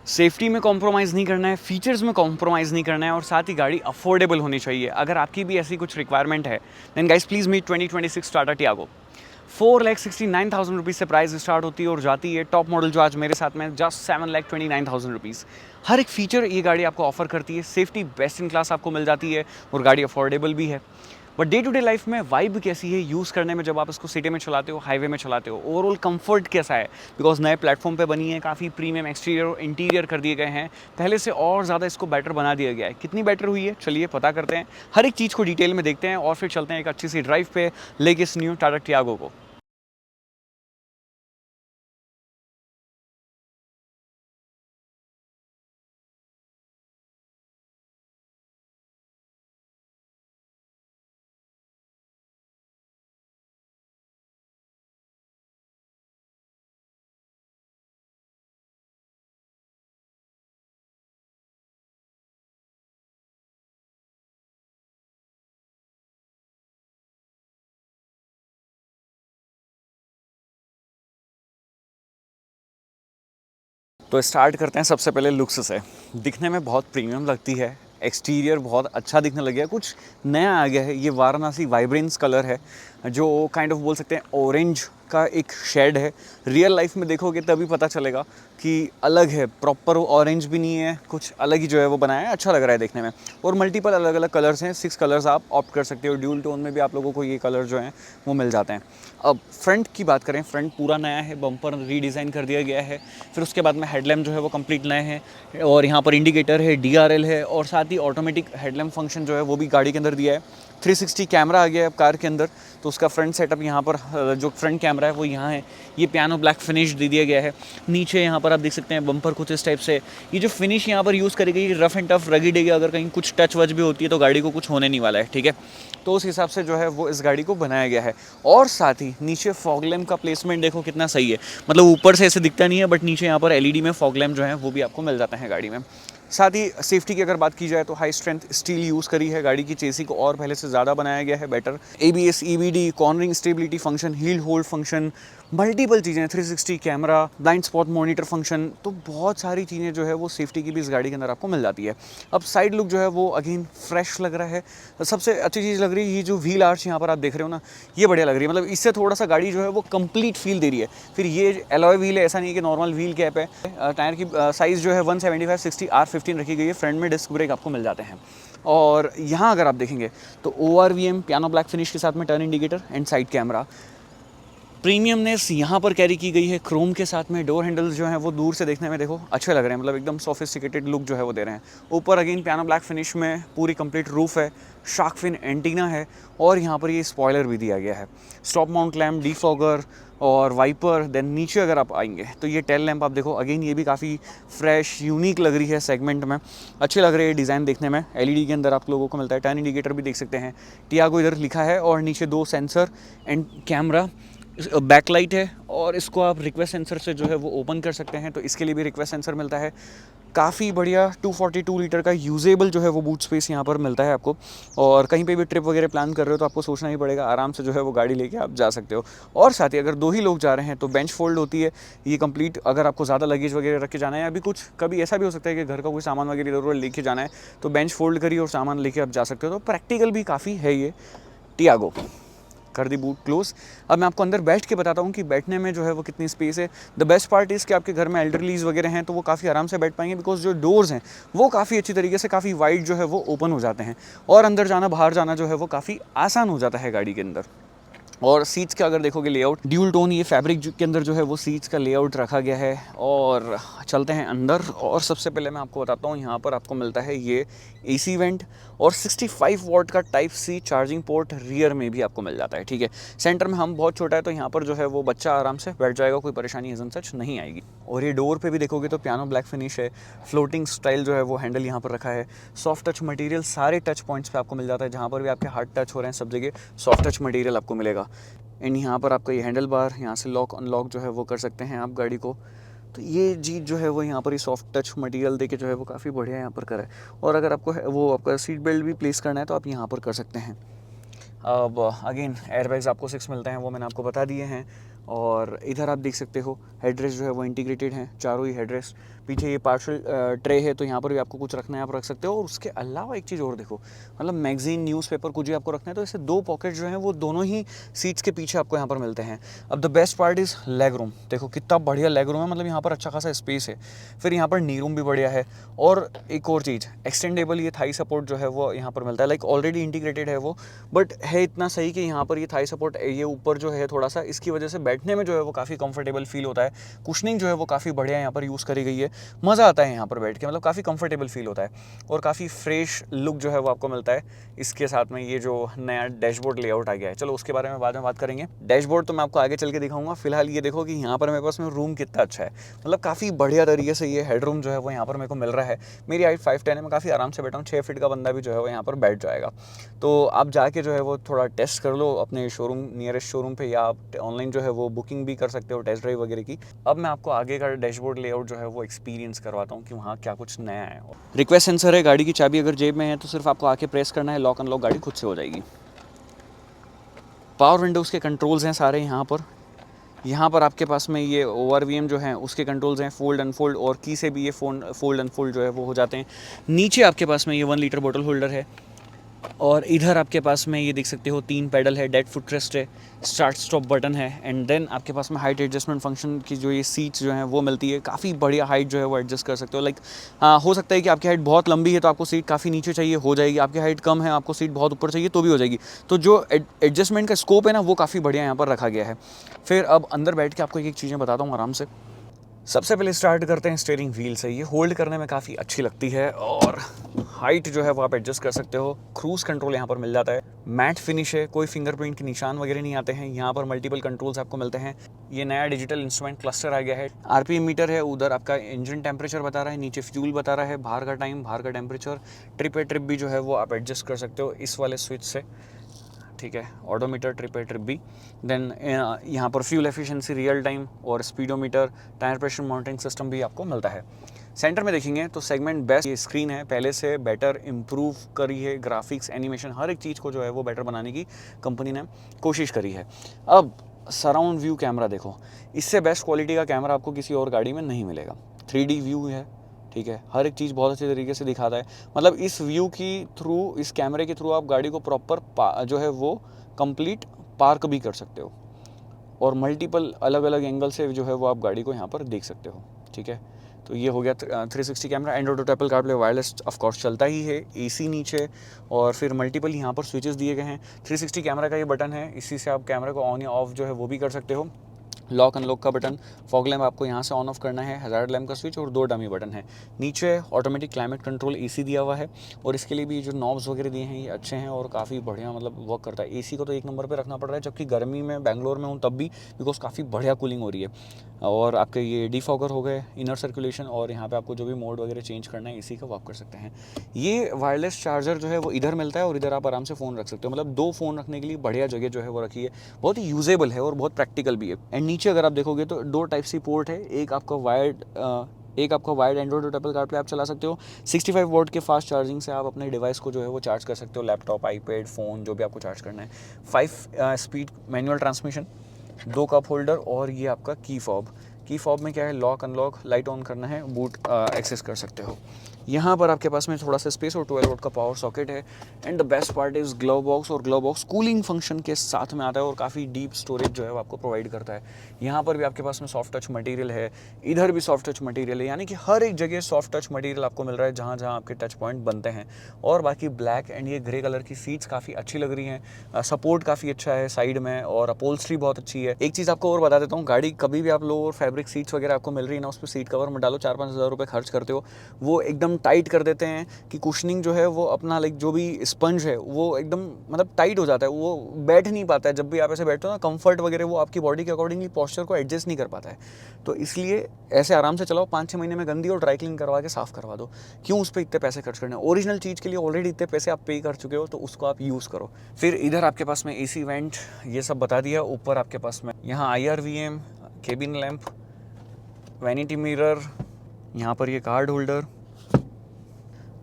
Safety में compromise नहीं करना है, फीचर्स में कॉम्प्रोमाइज़ नहीं करना है और साथ ही गाड़ी अफोर्डेबल होनी चाहिए। अगर आपकी भी ऐसी कुछ रिक्वायरमेंट है then guys please meet 2026 Tata Tiago. 4,69,000 rupees से प्राइस स्टार्ट होती है और जाती है टॉप मॉडल जो आज मेरे साथ में जस्ट 7,29,000 रुपीज़। हर एक फीचर ये गाड़ी आपको ऑफर करती है, सेफ्टी बेस्ट इन क्लास आपको मिल जाती है और गाड़ी अफोर्डेबल भी है। But day to day life में वाइब कैसी है यूज़ करने में, जब आप इसको सिटी में चलाते हो, हाईवे में चलाते हो, ओवरऑल कंफर्ट कैसा है? बिकॉज नए प्लेटफॉर्म पे बनी है, काफ़ी प्रीमियम एक्सटीरियर और इंटीरियर कर दिए गए हैं, पहले से और ज़्यादा इसको बेटर बना दिया गया है। कितनी बेटर हुई है चलिए पता करते हैं, हर एक चीज़ को डिटेल में देखते हैं और फिर चलते हैं एक अच्छी सी ड्राइव पे लेके इस न्यू टाटा टियागो को। तो स्टार्ट करते हैं सबसे पहले लुक्स से। दिखने में बहुत प्रीमियम लगती है, एक्सटीरियर बहुत अच्छा दिखने लग गया, कुछ नया आ गया है। ये वाराणसी वाइब्रेंस कलर है जो काइंड ऑफ बोल सकते हैं ऑरेंज का एक शेड है। रियल लाइफ में देखोगे तभी पता चलेगा कि अलग है, प्रॉपर ऑरेंज भी नहीं है, कुछ अलग ही जो है वो बनाया है, अच्छा लग रहा है देखने में। और मल्टीपल अलग अलग कलर्स हैं, 6 कलर्स आप ऑप्ट कर सकते हो, ड्यूल टोन में भी आप लोगों को ये कलर जो हैं वो मिल जाते हैं। अब फ्रंट की बात करें, फ्रंट पूरा नया है, बम्पर रीडिज़ाइन कर दिया गया है। फिर उसके बाद में हेडलैम्प जो है वो कंप्लीट नए हैं और यहाँ पर इंडिकेटर है, DRL है और साथ ही ऑटोमेटिक हेडलैम्प फंक्शन जो है वो भी गाड़ी के अंदर दिया है। 360 कैमरा आ गया है अब कार के अंदर, तो उसका फ्रंट सेटअप यहाँ पर जो फ्रंट कैमरा है वो यहाँ है। ये पियानो ब्लैक फिनिश दे दिया गया है। नीचे यहाँ पर आप देख सकते हैं बम्पर कुछ इस टाइप से। ये जो फिनिश यहाँ पर यूज़ करी गई रफ एंड टफ रगड़ी है, अगर कहीं कुछ टच वच भी होती है तो गाड़ी को कुछ होने नहीं वाला है, ठीक है। तो उस हिसाब से जो है वो इस गाड़ी को बनाया गया है। और साथ ही नीचे फॉग लैम्प का प्लेसमेंट देखो कितना सही है, मतलब ऊपर से ऐसे दिखता नहीं है बट नीचे यहाँ पर LED में फॉग लैम्प जो है वो भी आपको मिल जाते हैं गाड़ी में। साथ ही सेफ्टी की अगर बात की जाए तो हाई स्ट्रेंथ स्टील यूज़ करी है, गाड़ी की चेसी को और पहले से ज़्यादा बनाया गया है better. ABS, EBD, cornering stability function, hill hold function, multiple चीज़ें, 360 camera, blind spot monitor function, तो बहुत सारी चीज़ें जो है वो सेफ्टी की भी इस गाड़ी के अंदर आपको मिल जाती है। अब साइड लुक जो है वो अगेन फ्रेश लग रहा है। सबसे अच्छी चीज़ लग रही है ये जो व्हील आर्च यहाँ पर आप देख रहे हो ना, ये बढ़िया लग रही है, मतलब इससे थोड़ा सा गाड़ी जो है वो कंप्लीट फील दे रही है। फिर ये एलॉय व्हील है, ऐसा नहीं है कि नॉर्मल व्हील कैप है। टायर की साइज़ जो है 175/60 R15 रखी गई है। फ्रंट में डिस्क ब्रेक आपको मिल जाते हैं। और यहाँ अगर आप देखेंगे तो ORVM पियानो ब्लैक फिनिश के साथ में turn indicator and side camera, premiumness यहाँ पर कैरी की गई है क्रोम के साथ में। डोर हैंडल्स जो हैं वो दूर से देखने में देखो अच्छे लग रहे हैं, मतलब एकदम सोफिस्टिकेटेड लुक जो है वो दे रहे हैं। ऊपर अगेन पियानो ब्लैक फिनिश में पूरी कंप्लीट रूफ है, शार्क फिन एंटीना है और यहाँ पर ये स्पॉयलर भी दिया गया है। स्टॉप माउंट लैम्प, डिफॉगर और वाइपर। देन नीचे अगर आप आएंगे तो ये टेल लैंप आप देखो, अगेन ये भी काफ़ी फ्रेश यूनिक लग रही है सेगमेंट में, अच्छे लग रहे हैं डिज़ाइन देखने में। LED के अंदर आप लोगों को मिलता है। टर्न इंडिकेटर भी देख सकते हैं, टियागो इधर लिखा है और नीचे 2 सेंसर एंड कैमरा। बैकलाइट है और इसको आप रिक्वेस्ट सेंसर से जो है वो ओपन कर सकते हैं, तो इसके लिए भी रिक्वेस्ट सेंसर मिलता है। काफ़ी बढ़िया 242 लीटर का यूजेबल जो है वो बूट स्पेस यहाँ पर मिलता है आपको। और कहीं पे भी ट्रिप वगैरह प्लान कर रहे हो तो आपको सोचना ही पड़ेगा, आराम से जो है वो गाड़ी लेके आप जा सकते हो। और साथ ही अगर 2 ही लोग जा रहे हैं तो बेंच फोल्ड होती है ये कंप्लीट। अगर आपको ज़्यादा लगेज वगैरह रख के जाना है या अभी कुछ कभी ऐसा भी हो सकता है कि घर का कोई सामान वगैरह इधर उधर लेके जाना है तो बेंच फोल्ड करिए और सामान लेके आप जा सकते हो। तो प्रैक्टिकल भी काफ़ी है ये टियागो। कर दी बूट क्लोज। अब मैं आपको अंदर बैठ के बताता हूँ कि बैठने में जो है वो कितनी स्पेस है। द बेस्ट पार्ट इज़ कि आपके घर में एल्डरलीज वगैरह हैं तो वो काफ़ी आराम से बैठ पाएंगे, बिकॉज जो डोर्स हैं वो काफ़ी अच्छी तरीके से काफ़ी वाइड जो है वो ओपन हो जाते हैं और अंदर जाना बाहर जाना जो है वो काफ़ी आसान हो जाता है गाड़ी के अंदर। और सीट्स का अगर देखोगे लेआउट ड्यूल टोन ये फैब्रिक के अंदर जो है वो सीट्स का लेआउट रखा गया है। और चलते हैं अंदर और सबसे पहले मैं आपको बताता हूँ यहाँ पर आपको मिलता है ये AC वेंट और 65 वॉट का type C charging port rear में भी आपको मिल जाता है, ठीक है। सेंटर में हम बहुत छोटा है तो यहाँ पर जो है वो बच्चा आराम से बैठ जाएगा, कोई परेशानी एजन सच नहीं आएगी। और ये डोर पे भी देखोगे तो पियानो ब्लैक फिनिश है, फ्लोटिंग स्टाइल जो है वो हैंडल यहाँ पर रखा है। सॉफ्ट टच मटेरियल सारे टच पॉइंट्स पे आपको मिल जाता है, जहाँ पर भी आपके हार्ड टच हो रहे हैं सब जगह सॉफ्ट टच मटेरियल आपको मिलेगा। एंड यहाँ पर आपका ये हैंडल बार, यहाँ से लॉक अनलॉक जो है वो कर सकते हैं आप गाड़ी को। तो ये चीज़ जो है वो यहाँ पर ही सॉफ्ट टच मटेरियल देके जो है वो काफ़ी बढ़िया यहाँ पर करा है। और अगर आपको वो आपका सीट बेल्ट भी प्लेस करना है तो आप यहाँ पर कर सकते हैं। अब अगेन एयरबैग्स आपको 6 मिलते हैं, वो मैंने आपको बता दिए हैं। और इधर आप देख सकते हो हेडरेस्ट जो है वो इंटीग्रेटेड हैं, चारों ही हेडरेस्ट। पीछे ये पार्शल ट्रे है, तो यहाँ पर भी आपको कुछ रखना है आप रख सकते हो। और उसके अलावा एक चीज़ और देखो, मतलब मैगजीन, न्यूज़पेपर कुछ भी आपको रखना है तो ऐसे 2 पॉकेट जो हैं वो दोनों ही सीट्स के पीछे आपको यहाँ पर मिलते हैं। अब the best part is leg room, देखो कितना बढ़िया लेग रूम है, मतलब यहाँ पर अच्छा खासा स्पेस है। फिर यहाँ पर नी रूम भी बढ़िया है। और एक और चीज़, एक्सटेंडेबल ये थाई सपोर्ट जो है वो यहाँ पर मिलता है, लाइक ऑलरेडी इंटीग्रेटेड है वो, बट है इतना सही कि यहाँ पर ये थाई सपोर्ट ये ऊपर जो है थोड़ा सा, इसकी वजह से बैठने में जो है वो काफ़ी कंफर्टेबल फील होता है। कुशनिंग जो है वो काफ़ी बढ़िया यहाँ पर यूज़ करी गई है, मज़ा आता है यहाँ पर बैठ के, मतलब काफ़ी कंफर्टेबल फील होता है और काफ़ी फ्रेश लुक जो है वो आपको मिलता है। इसके साथ में ये जो नया डैशबोर्ड लेआउट आ गया है, चलो उसके बारे में बाद में बात करेंगे। डैशबोर्ड तो मैं आपको आगे चल के दिखाऊंगा, फिलहाल ये देखो कि यहाँ पर मेरे पास में रूम कितना अच्छा है, मतलब काफ़ी बढ़िया तरीके से ये हेड रूम जो है वो यहाँ पर मेरे को मिल रहा है। मेरी हाइट 5'10" है, मैं काफ़ी आराम से बैठा हूँ, 6 फीट का बंदा भी जो है वो यहाँ पर बैठ जाएगा। तो आप जाके जो है वो थोड़ा टेस्ट कर लो अपने शोरूम, नियरेस्ट शोरूम पे, या आप ऑनलाइन जो है वो बुकिंग भी कर सकते हो टेस्ट ड्राइव वगैरह की। अब मैं आपको आगे का डैशबोर्ड लेआउट जो है वो एक्सपीरियंस करवाता हूँ कि वहाँ क्या कुछ नया है। रिक्वेस्ट सेंसर है, गाड़ी की चाबी अगर जेब में है तो सिर्फ आपको आके प्रेस करना है, लॉक अनलॉक गाड़ी खुद से हो जाएगी। पावर विंडोज़ के कंट्रोल्स हैं सारे यहाँ पर। यहाँ पर आपके पास में ये ORVM जो है उसके कंट्रोल्स हैं, फोल्ड अनफोल्ड, और की से भी ये फोल्ड अनफोल्ड जो है वो हो जाते हैं। नीचे आपके पास में ये 1 लीटर बोतल होल्डर है, और इधर आपके पास में ये देख सकते हो 3 पेडल है, डेड फुट रेस्ट है, स्टार्ट स्टॉप बटन है, एंड देन आपके पास में हाइट एडजस्टमेंट फंक्शन की जो ये सीट्स जो हैं वो मिलती है। काफ़ी बढ़िया हाइट जो है वो एडजस्ट कर सकते हो, लाइक हो सकता है कि आपकी हाइट बहुत लंबी है तो आपको सीट काफ़ी नीचे चाहिए, हो जाएगी। आपकी हाइट कम है, आपको सीट बहुत ऊपर चाहिए तो भी हो जाएगी। तो जो एडजस्टमेंट का स्कोप है ना वो काफ़ी बढ़िया यहाँ पर रखा गया है। फिर अब अंदर बैठ के आपको एक एक चीज़ें बताता हूँ आराम से। सबसे पहले स्टार्ट करते हैं स्टीयरिंग व्हील से। ये होल्ड करने में काफ़ी अच्छी लगती है, और हाइट जो है वो आप एडजस्ट कर सकते हो। क्रूज़ कंट्रोल यहाँ पर मिल जाता है, मैट फिनिश है, कोई फिंगरप्रिंट के निशान वगैरह नहीं आते हैं। यहाँ पर मल्टीपल कंट्रोल्स आपको मिलते हैं। ये नया डिजिटल इंस्ट्रूमेंट क्लस्टर आ गया है। RPM मीटर है, उधर आपका इंजन टेम्परेचर बता रहा है, नीचे फ्यूल बता रहा है, बाहर का टाइम, बाहर का टेम्परेचर। ट्रिप भी जो है वो आप एडजस्ट कर सकते हो इस वाले स्विच से, ठीक है। Odometer, trip B. देन यहाँ पर फ्यूल एफिशिएंसी, रियल टाइम और speedometer, tyre pressure monitoring system भी आपको मिलता है। सेंटर में देखेंगे तो सेगमेंट बेस्ट ये स्क्रीन है, पहले से बेटर इम्प्रूव करी है, ग्राफिक्स, एनिमेशन, हर एक चीज़ को जो है वो बेटर बनाने की कंपनी ने कोशिश करी है। अब सराउंड व्यू कैमरा देखो, इससे बेस्ट क्वालिटी का कैमरा आपको किसी और गाड़ी में नहीं मिलेगा। 3D व्यू है, ठीक है, हर एक चीज़ बहुत अच्छे तरीके से दिखाता है। मतलब इस व्यू की थ्रू, इस कैमरे के थ्रू आप गाड़ी को प्रॉपर जो है वो कंप्लीट पार्क भी कर सकते हो, और मल्टीपल अलग अलग एंगल से जो है वो आप गाड़ी को यहाँ पर देख सकते हो, ठीक है। तो ये हो गया 360 camera. Android auto, Apple CarPlay, wireless of course चलता ही है, AC नीचे, और फिर मल्टीपल यहाँ पर स्विचेस दिए गए हैं। 360 कैमरा का ये बटन है, इसी से आप कैमरा को ऑन या ऑफ जो है वो भी कर सकते हो। लॉक अनलॉक का बटन, फॉग लैम्प आपको यहाँ से ऑन ऑफ करना है, हज़ार्ड लैम्प का स्विच, और 2 डमी बटन है। नीचे ऑटोमेटिक क्लाइमेट कंट्रोल AC दिया हुआ है, और इसके लिए भी जो नॉब्स वगैरह दिए हैं ये अच्छे हैं और काफ़ी बढ़िया मतलब वर्क करता है। AC को तो 1 नंबर पे रखना पड़ रहा है, जबकि गर्मी में बेंगलोर में हूँ तब भी, बिकॉज काफ़ी बढ़िया कूलिंग हो रही है। और आपके ये डिफॉगर हो गए, इनर सर्कुलेशन, और यहाँ पे आपको जो भी मोड वगैरह चेंज करना है AC का वो आप कर सकते हैं। ये वायरलेस चार्जर जो है वो इधर मिलता है, और इधर आप आराम से फ़ोन रख सकते हो, मतलब 2 फ़ोन रखने के लिए बढ़िया जगह जो है वो रखी है। बहुत ही यूजेबल है और बहुत प्रैक्टिकल भी है। एंड नीचे अगर आप देखोगे तो 2 टाइप सी पोर्ट है, एक आपका वायर्ड एंड्रॉइड और एप्पल कारप्ले आप चला सकते हो। 65 वॉट के फास्ट चार्जिंग से आप अपने डिवाइस को जो है वो चार्ज कर सकते हो, लैपटॉप, आईपैड, फ़ोन, जो भी आपको चार्ज करना है। 5 speed manual transmission, 2 cup holder, और ये आपका की फॉब में क्या है, लॉक अनलॉक, लाइट ऑन करना है, बूट एक्सेस कर सकते हो। यहाँ पर आपके पास में थोड़ा सा स्पेस और 12 वोल्ट का पावर सॉकेट है। And the best part is glove box, और ग्लव बॉक्स कूलिंग फंक्शन के साथ में आता है और काफ़ी डीप स्टोरेज जो है वो आपको प्रोवाइड करता है। यहाँ पर भी आपके पास में सॉफ्ट टच मटेरियल है, इधर भी सॉफ्ट टच मटेरियल है, यानी कि हर एक जगह सॉफ्ट टच मटेरियल आपको मिल रहा है जहाँ जहाँ आपके टच पॉइंट बनते हैं। और बाकी ब्लैक एंड ये ग्रे कलर की सीट्स काफ़ी अच्छी लग रही हैं, सपोर्ट काफ़ी अच्छा है साइड में, और अपहोल्स्ट्री बहुत अच्छी है। एक चीज़ आपको और बता देता हूँ, गाड़ी कभी भी आप लो और फैब्रिक सीट्स वगैरह आपको मिल रही है ना, उस पर सीट कवर में डालो, 4-5 हज़ार रुपये खर्च करते हो, वो एकदम टाइट कर देते हैं कि कुशनिंग जो है वो अपना लाइक जो भी स्पंज है वो एकदम मतलब टाइट हो जाता है, वो बैठ नहीं पाता है। जब भी आप ऐसे बैठते हो ना, कंफर्ट वगैरह वो आपकी बॉडी के अकॉर्डिंगली पोस्चर को एडजस्ट नहीं कर पाता है। तो इसलिए ऐसे आराम से चलाओ, 5-6 महीने में गंदी और ड्राई क्लीन करवा के साफ़ करवा दो। क्यों उस पर इतने पैसे खर्च करने, ओरिजिनल चीज़ के लिए ऑलरेडी इतने पैसे आप पे कर चुके हो, तो उसको आप यूज़ करो। फिर इधर आपके पास में AC वेंट, ये सब बता दिया। ऊपर आपके पास में यहाँ IRVM, cabin lamp, vanity mirror, यहाँ पर ये कार्ड होल्डर,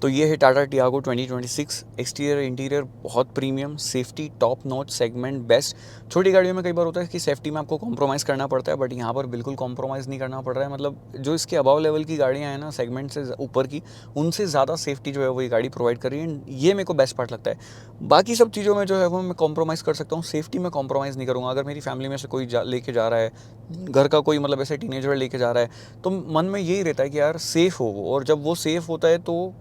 तो ये है टाटा टियागो 2026। एक्सटीरियर इंटीरियर बहुत premium, safety top notch, segment best. छोटी गाड़ियों में कई बार होता है कि सेफ्टी में आपको कॉम्प्रोमाइज़ करना पड़ता है, बट यहाँ पर बिल्कुल कॉम्प्रोमाइज़ नहीं करना पड़ रहा है। मतलब जो इसके अबव लेवल की गाड़ियाँ हैं ना, सेगमेंट से ऊपर की, उनसे ज़्यादा सेफ्टी जो है वो ये गाड़ी प्रोवाइड कर रही है। ये मेरे को बेस्ट पार्ट लगता है। बाकी सब चीज़ों में जो है वो मैं कॉम्प्रोमाइज़ कर सकता हूँ, सेफ्टी में कॉम्प्रोमाइज़ नहीं करूँगा। अगर मेरी फैमिली में से कोई लेके जा रहा है, घर का कोई मतलब ऐसे टीनेजर लेके जा रहा है, तो मन में यही रहता है कि यार सेफ़ हो वो, और जब वो सेफ़ होता है तो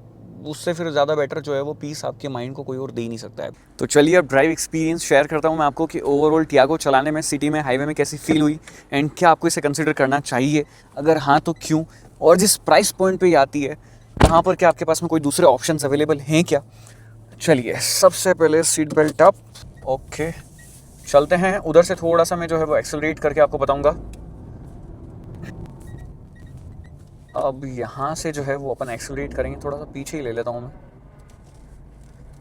उससे फिर ज़्यादा बेटर जो है वो पीस आपके माइंड को कोई और दे ही नहीं सकता है। तो चलिए अब ड्राइव एक्सपीरियंस शेयर करता हूँ मैं आपको कि ओवरऑल टियागो चलाने में सिटी में, हाईवे में कैसी फील हुई, एंड क्या आपको इसे कंसिडर करना चाहिए, अगर हाँ तो क्यों, और जिस प्राइस पॉइंट पे ये आती है वहाँ पर क्या आपके पास में कोई दूसरे ऑप्शंस अवेलेबल हैं क्या। चलिए सबसे पहले सीट बेल्ट अप, ओके चलते हैं। उधर से थोड़ा सा मैं जो है वो एक्सेलरेट करके आपको बताऊँगा। अब यहाँ से जो है वो अपन एक्सेलरेट करेंगे, थोड़ा सा पीछे ही ले लेता हूँ मैं,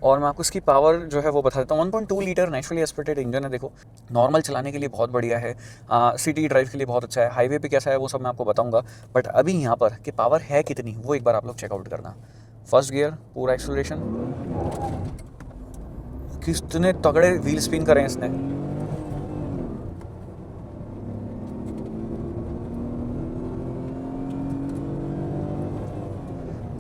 और मैं आपको इसकी पावर जो है वो बता देता हूँ। 1.2 लीटर नेचुरली एस्पिरेटेड इंजन है। देखो नॉर्मल चलाने के लिए बहुत बढ़िया है, सिटी ड्राइव के लिए बहुत अच्छा है, हाईवे पे कैसा है वो सब मैं आपको बताऊँगा। बट अभी यहाँ पर कि पावर है कितनी वो एक बार आप लोग चेकआउट करना। फर्स्ट गियर पूरा एक्सेलरेशन, कितने तगड़े व्हील स्पिन करें इसने।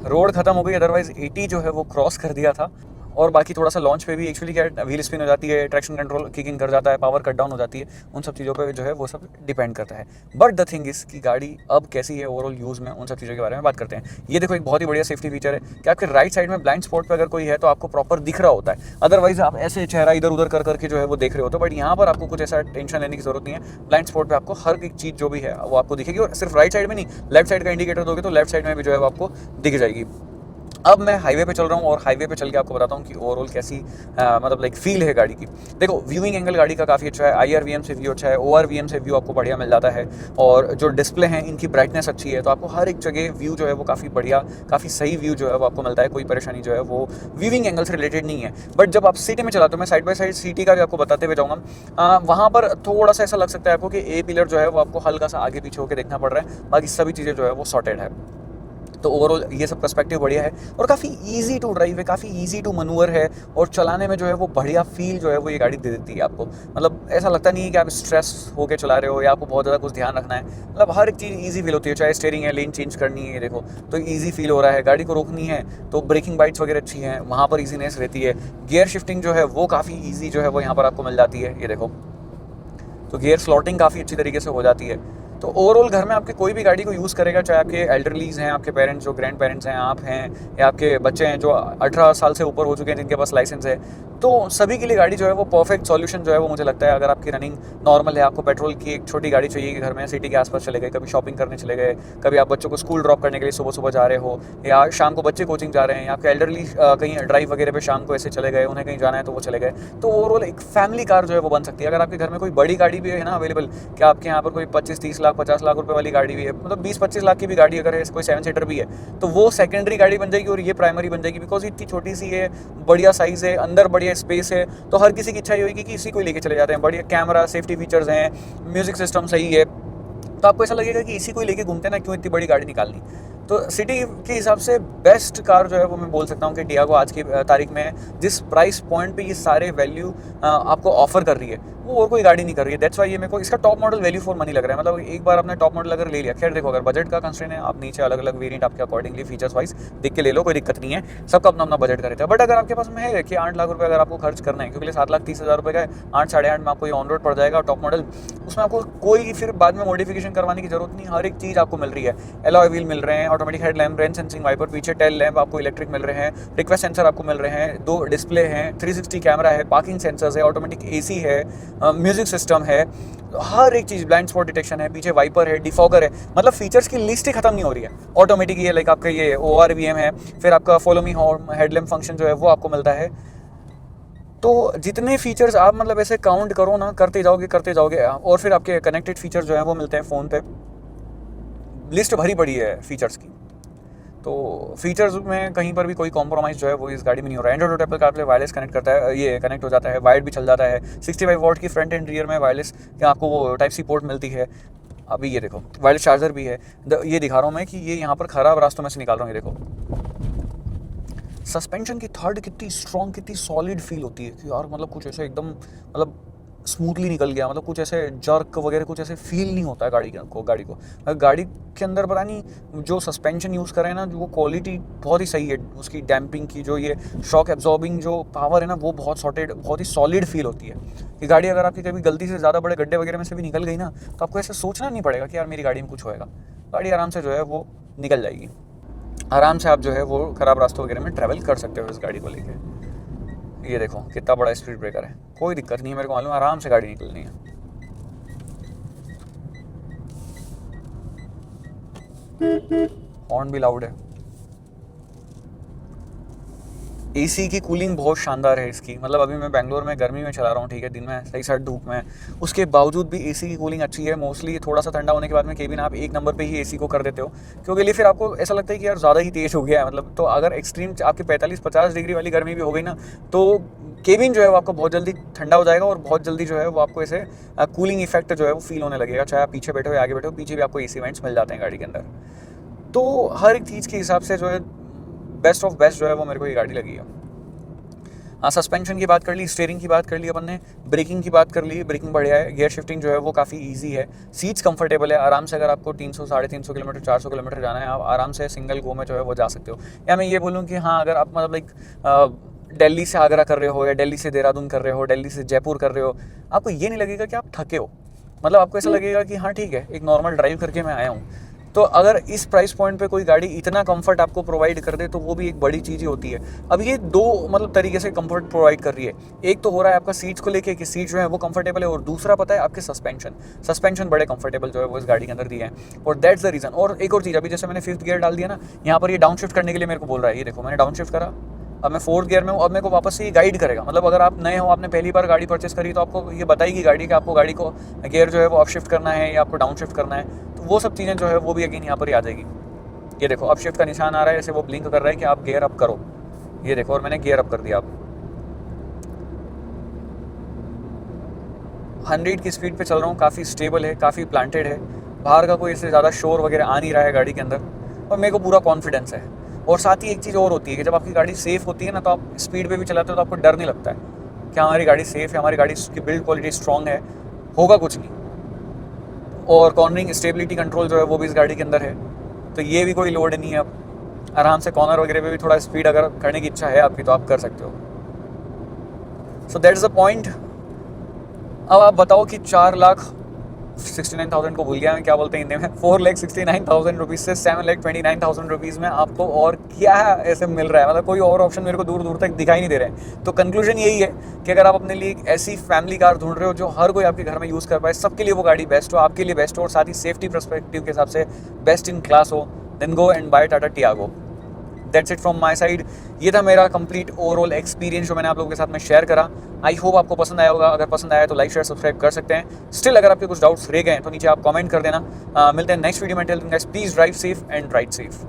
रोड खत्म हो गई, अदरवाइज 80 जो है वो क्रॉस कर दिया था। और बाकी थोड़ा सा लॉन्च पे भी एक्चुअली क्या है, व्हील स्पिन हो जाती है, ट्रैक्शन कंट्रोल किकिंग कर जाता है, पावर कट डाउन हो जाती है, उन सब चीज़ों पे जो है वो सब डिपेंड करता है। बट द थिंग इज कि गाड़ी अब कैसी है ओवरऑल यूज़ में, उन सब चीज़ों के बारे में बात करते हैं। ये देखो एक बहुत ही बढ़िया सेफ्टी फीचर है कि आपके राइट साइड में ब्लाइंड स्पॉट पर अगर कोई है तो आपको प्रॉपर दिख रहा होता है, अदरवाइज आप ऐसे चेहरा इधर उधर कर करके जो है वो देख रहे होते हो। बट यहाँ पर आपको कुछ ऐसा टेंशन लेने की जरूरत नहीं है, ब्लाइंड स्पॉट पर आपको हर एक चीज़ जो भी है वो आपको दिखेगी, और सिर्फ राइट साइड में नहीं, लेफ्ट साइड का इंडिकेटर दोगे तो लेफ्ट साइड में भी जो है वो आपको दिख जाएगी। अब मैं हाईवे पे चल रहा हूँ और हाईवे पे चल के आपको बताता हूँ कि ओवरऑल कैसी मतलब लाइक फील है गाड़ी की। देखो व्यूइंग एंगल गाड़ी का काफ़ी अच्छा है, IRVM से व्यू अच्छा है, ORVM से व्यू आपको बढ़िया मिल जाता है, और जो डिस्प्ले हैं इनकी ब्राइटनेस अच्छी है, तो आपको हर एक जगह व्यू जो है वो काफ़ी बढ़िया, काफ़ी सही व्यू जो है वो आपको मिलता है। कोई परेशानी जो है वो व्यूइंग एंगल से रिलेटेड नहीं है। बट जब आप सिटी में चलाते हो, मैं साइड बाई साइड सिटी का भी आपको बताते हुए जाऊँगा, वहाँ पर थोड़ा सा ऐसा लग सकता है आपको कि ए पिलर जो है वो आपको हल्का सा आगे पीछे होकर देखना पड़ रहा है, बाकी सभी चीज़ें जो है वो सॉर्टेड है। तो ओवरऑल ये सब पर्सपेक्टिव बढ़िया है, और काफ़ी इजी टू ड्राइव है, काफ़ी इजी टू मनूवर है, और चलाने में जो है वो बढ़िया फील जो है वो ये गाड़ी दे देती है आपको। मतलब ऐसा लगता नहीं है कि आप स्ट्रेस होकर चला रहे हो या आपको बहुत ज़्यादा कुछ ध्यान रखना है। मतलब हर एक चीज़ ईजी फील होती है, चाहे स्टीयरिंग है, लेन चेंज करनी है, देखो तो ईजी फील हो रहा है। गाड़ी को रोकनी है तो ब्रेकिंग बाइट्स वगैरह अच्छी हैं, वहाँ पर ईजीनेस रहती है। गियर शिफ्टिंग जो है वो काफ़ी ईजी जो है वो यहाँ पर आपको मिल जाती है, ये देखो। तो गियर स्लॉटिंग काफ़ी अच्छी तरीके से हो जाती है। तो ओवरऑल घर में आपके कोई भी गाड़ी को यूज़ करेगा, चाहे आपके एल्डरलीज हैं, आपके पेरेंट्स जो ग्रैंड पेरेंट्स हैं, आप हैं, या आपके बच्चे हैं जो 18 साल से ऊपर हो चुके हैं जिनके पास लाइसेंस है, तो सभी के लिए गाड़ी जो है वो परफेक्ट सॉल्यूशन जो है वो मुझे लगता है। अगर आपकी रनिंग नॉर्मल है, आपको पेट्रोल की एक छोटी गाड़ी चाहिए कि घर में सिटी के आसपास चले गए, कभी शॉपिंग करने चले गए, कभी आप बच्चों को स्कूल ड्रॉप करने के लिए सुबह सुबह जा रहे हो, या शाम को बच्चे कोचिंग जा रहे हैं, या आपके एल्डरली कहीं ड्राइव वगैरह पे शाम को ऐसे चले गए, उन्हें कहीं जाना है तो वो चले गए, तो ओवरऑल एक फैमिली कार जो है वो बन सकती है। अगर आपके घर में कोई बड़ी गाड़ी भी है ना अवेलेबल, कि आपके यहाँ पर कोई 25-30 लाख 50 लाख रुपए वाली गाड़ी भी है, मतलब 20-25 लाख की भी गाड़ी अगर है, कोई 7 सीटर भी है, तो वो सेकेंडरी गाड़ी बन जाएगी और ये प्राइमरी बन जाएगी, बिकॉज इतनी छोटी सी है, बढ़िया साइज़ है, अंदर बढ़िया स्पेस है, तो हर किसी की इच्छा ये होगी कि इसी को लेके चले जाते हैं। बढ़िया कैमरा, सेफ्टी फीचर्स हैं, म्यूजिक सिस्टम सही है, तो आपको ऐसा लगेगा कि इसी को लेके घूमते हैं ना, क्यों इतनी बड़ी गाड़ी निकालनी। तो सिटी के हिसाब से बेस्ट कार जो है वो मैं बोल सकता हूँ कि टियागो आज की तारीख में जिस प्राइस पॉइंट पे ये सारे वैल्यू आपको ऑफर कर रही है वो और कोई गाड़ी नहीं कर रही है। दैट्स वाई ये मेरे को इसका top model value for money लग रहा है। मतलब एक बार आपने टॉप मॉडल अगर ले लिया, खैर देखो अगर बजट का कंस्ट्रेंट है, आप नीचे अलग अलग वेरिएंट आपके अकॉर्डिंगली फीचर्स वाइज देख के ले लो, कोई दिक्कत नहीं है, सबका अपना अपना बजट का रहता है। बट अगर आपके पास में है कि 8 लाख रुपये अगर आपको खर्च करना है, क्योंकि 7,30,000 रुपये का है, 8-8.5 में आपको ये ऑन रोड पड़ जाएगा टॉप मॉडल, उसमें आपको कोई फिर बाद में मॉडिफिकेशन करवाने की जरूरत नहीं, हर एक चीज़ आपको मिल रही है। एलॉय व्हील मिल रहे हैं, automatic headlamp, rain sensing wiper, पीछे टेल लैंप आपको इलेक्ट्रिक मिल रहे हैं, रिक्वेस्ट सेंसर आपको मिल रहे हैं, 2 डिस्प्ले हैं, 360 कैमरा है, पार्किंग सेंसर्स है, ऑटोमेटिक AC है, म्यूजिक सिस्टम है, हर एक चीज़, ब्लाइंड स्पॉट डिटेक्शन है, पीछे वाइपर है, डिफॉगर है, मतलब फीचर्स की लिस्ट ही खत्म नहीं हो रही है। ऑटोमेटिक ये लाइक आपका ये ORVM है, फिर आपका follow me home headlamp function जो है वो आपको मिलता है। तो जितने फीचर्स आप मतलब ऐसे काउंट करो ना, करते जाओगे, और फिर आपके कनेक्टेड फीचर्स जो है वो मिलते हैं फ़ोन पे। लिस्ट भरी पड़ी है फीचर्स की, तो फीचर्स में कहीं पर भी कोई कॉम्प्रोमाइज़ जो है वो इस गाड़ी में नहीं हो रहा है। Android auto Apple CarPlay wireless connect करता है, ये कनेक्ट हो जाता है, वायर्ड भी चल जाता है, 65 वॉट की फ्रंट एंड रियर में वायरलेस आपको वो टाइप सी पोर्ट मिलती है। अभी ये देखो वायरलेस चार्जर भी है। ये दिखा रहा हूँ मैं कि ये यहाँ पर ख़राब रास्तों में से निकाल रहा हूँ, ये देखो सस्पेंशन की थर्ड कितनी स्ट्रॉन्ग, कितनी सॉलिड फील होती है कि यार मतलब कुछ ऐसे एकदम मतलब स्मूथली निकल गया, मतलब कुछ ऐसे जर्क वगैरह कुछ ऐसे फील नहीं होता है गाड़ी के अंदर। पता नहीं जो सस्पेंशन यूज़ करें ना, जो वो क्वालिटी बहुत ही सही है उसकी, डैम्पिंग की जो ये शॉक एब्जॉर्बिंग जो पावर है ना, वो बहुत सॉर्टेड, बहुत ही सॉलिड फील होती है कि गाड़ी अगर आपकी कभी गलती से ज़्यादा बड़े गड्ढे वगैरह में से भी निकल गई ना, तो आपको ऐसे सोचना नहीं पड़ेगा कि यार मेरी गाड़ी में कुछ होएगा। गाड़ी आराम से जो है वो निकल जाएगी, आराम से आप जो है वो ख़राब रास्तों वगैरह में ट्रैवल कर सकते हो इस गाड़ी को लेके। ये देखो कितना बड़ा स्पीड ब्रेकर है, कोई दिक्कत नहीं है, मेरे को मालूम, आराम से गाड़ी निकलनी है। हॉर्न भी लाउड है। एसी की कूलिंग बहुत शानदार है इसकी, मतलब अभी मैं बेंगलोर में गर्मी में चला रहा हूँ, ठीक है, दिन में सही साइड धूप में, उसके बावजूद भी एसी की कूलिंग अच्छी है। मोस्टली थोड़ा सा ठंडा होने के बाद में केबिन आप 1 नंबर पे ही एसी को कर देते हो, क्योंकि लिए फिर आपको ऐसा लगता है कि यार ज़्यादा ही तेज़ हो गया है, मतलब तो अगर एक्सट्रीम आपकी 45-50 डिग्री वाली गर्मी भी हो गई ना, तो केबिन जो है वो आपको बहुत जल्दी ठंडा हो जाएगा और बहुत जल्दी जो है वो आपको ऐसे कूलिंग इफेक्ट जो है वो फील होने लगेगा, चाहे आप पीछे बैठे हो या आगे बैठे हो, पीछे भी आपको एसी वेंट्स मिल जाते हैं गाड़ी के अंदर। तो हर एक चीज़ के हिसाब से जो है बेस्ट ऑफ बेस्ट जो है वो मेरे को ये गाड़ी लगी है। हाँ, सस्पेंशन की बात कर ली, स्टीयरिंग की बात कर ली अपन ने, ब्रेकिंग की बात कर ली, ब्रेकिंग बढ़िया है, गियर शिफ्टिंग जो है वो काफ़ी इजी है, सीट्स कंफर्टेबल है, आराम से अगर आपको 300 350 किलोमीटर 400 किलोमीटर जाना है, आप आराम से सिंगल गो में जो है वो जा सकते हो। या मैं ये बोलूँ कि हाँ, अगर आप मतलब लाइक दिल्ली से आगरा कर रहे हो या दिल्ली से देहरादून कर रहे हो, दिल्ली से जयपुर कर रहे हो, आपको ये नहीं लगेगा कि आप थके हो, मतलब आपको ऐसा लगेगा कि हाँ ठीक है, एक नॉर्मल ड्राइव करके मैं आया हूँ। तो अगर इस प्राइस पॉइंट पे कोई गाड़ी इतना कंफर्ट आपको प्रोवाइड कर दे तो वो भी एक बड़ी चीज़ ही होती है। अब ये दो मतलब तरीके से कंफर्ट प्रोवाइड कर रही है, एक तो हो रहा है आपका सीट्स को लेके कि सीट जो है वो कंफर्टेबल है, और दूसरा पता है आपके सस्पेंशन बड़े कंफर्टेबल जो है वो इस गाड़ी के अंदर दिए हैं, और दैट्स द रीज़न। और एक और चीज़, अभी जैसे मैंने 5th गियर डाल दिया ना, यहाँ पर ये डाउन शिफ्ट करने के लिए मेरे को बोल रहा है, ये देखो मैंने डाउन शिफ्ट करा, अब मैं 4th गियर में हूँ, अब मेरे को वापस से ये गाइड करेगा। मतलब अगर आप नए हो, आपने पहली बार गाड़ी परचेस करी, तो आपको ये बताएगी गाड़ी कि आपको गाड़ी को गियर जो है वो अप शिफ्ट करना है या आपको डाउन शिफ्ट करना है, तो वो सब चीज़ें जो है वो भी अगेन यहाँ पर ही आ जाएगी। ये देखो अप शिफ्ट का निशान आ रहा है, ऐसे वो ब्लिंक कर रहा है कि आप गियर अप करो, ये देखो, और मैंने गियर अप कर दिया। आप 100 की स्पीड पे चल रहा हूँ, काफ़ी स्टेबल है, काफ़ी प्लांटेड है, बाहर का कोई इससे ज़्यादा शोर वगैरह आ नहीं रहा है गाड़ी के अंदर, और मेरे को पूरा कॉन्फिडेंस है। और साथ ही एक चीज़ और होती है कि जब आपकी गाड़ी सेफ़ होती है ना, तो आप स्पीड पे भी चलाते हो तो आपको डर नहीं लगता है कि हमारी गाड़ी सेफ़ है, हमारी गाड़ी की बिल्ड क्वालिटी स्ट्रॉन्ग है, होगा कुछ नहीं। और कॉर्नरिंग स्टेबिलिटी कंट्रोल जो है वो भी इस गाड़ी के अंदर है, तो ये भी कोई लोड नहीं है। अब आराम से कॉर्नर वगैरह पे भी थोड़ा स्पीड अगर करने की इच्छा है आपकी तो आप कर सकते हो। So that is the point. अब आप बताओ कि 4,69,000 को भूल गया मैं, क्या बोलते हैं हिंदी में, 4,69,000 रुपीज़ से 7,29,000 रुपीज़ में आपको और क्या ऐसे मिल रहा है, मतलब कोई और ऑप्शन मेरे को दूर दूर तक दिखाई नहीं दे रहे हैं। तो कंक्लूजन यही है कि अगर आप अपने लिए एक ऐसी फैमिली कार ढूंढ रहे हो जो हर कोई आपके घर में यूज़ कर पाए, सबके लिए वो गाड़ी बेस्ट हो, आपके लिए बेस्ट हो, और साथ ही सेफ्टी पर्सपेक्टिव के हिसाब से बेस्ट इन क्लास हो, then go and buy Tata Tiago. That's it from my side. ये था मेरा कंप्लीट ओवरऑल एक्सपीरियंस जो मैंने आप लोगों के साथ में शेयर करा। आई होप आपको पसंद आया होगा, अगर पसंद आया तो लाइक शेयर सब्सक्राइब कर सकते हैं। स्टिल अगर आपके कुछ डाउट्स रह गए हैं तो नीचे आप कमेंट कर देना। मिलते हैं नेक्स्ट वीडियो में। Till then guys, please drive safe and ride safe.